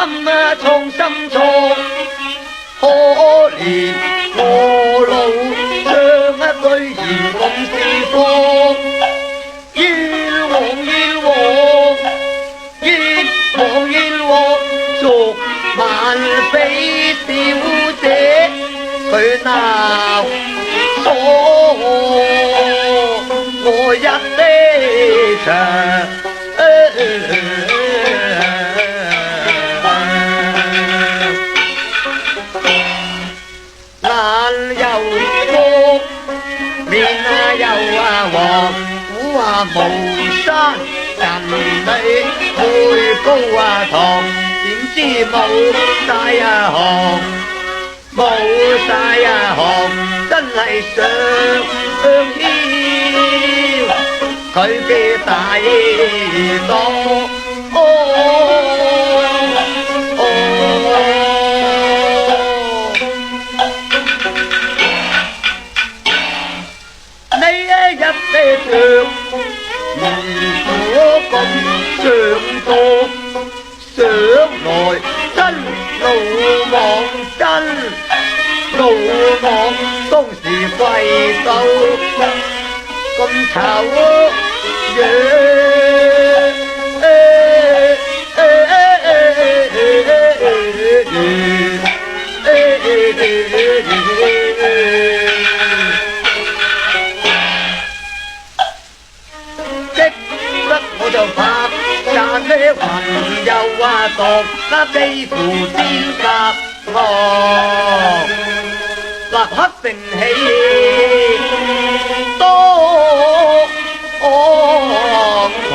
心啊創心錯，可憐我老將居然咁四方，冤枉冤枉冤枉冤枉，逐晚俾小姐佢鬧咗我一飛長。眼又光，面又黃，虎無山人哋會高堂，點知冇晒行，冇晒行，真係上天佢嘅大檔。如果咁上當，上來真魯莽，真魯莽，當時貴到咁醜樣。我就拍散呢雲又話度那幾乎天格行，立刻定起當堂。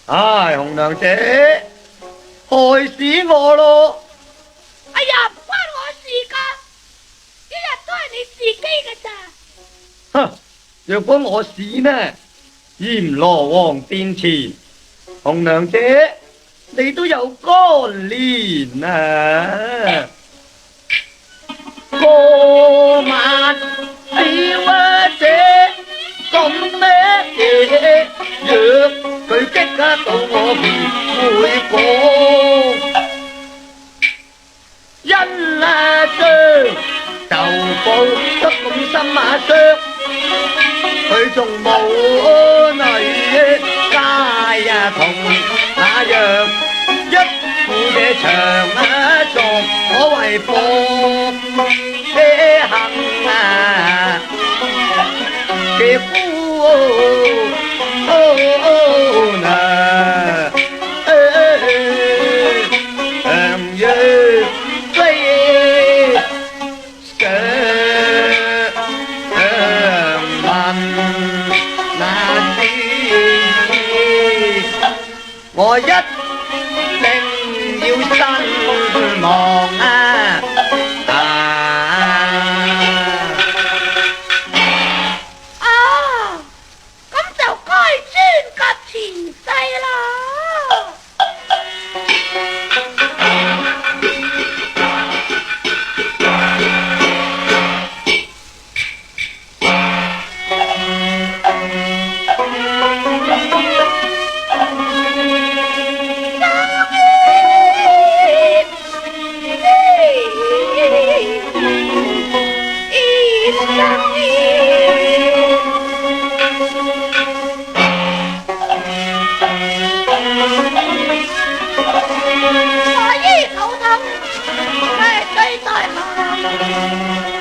唉，紅娘姐，害死我咯！哎呀，唔關我事噶，一日都係你自己嘅咋。哼，若果我死呢，閻羅王殿前，紅娘姐你都有乾連啊！過晚小姐咁咩嘢？若佢激到我便會講，因將就報得咁深傷，佢仲冇女家同那樣一副嘅長狀，可謂薄車行嘅夫。我一定要身亡啊！咁係對待我。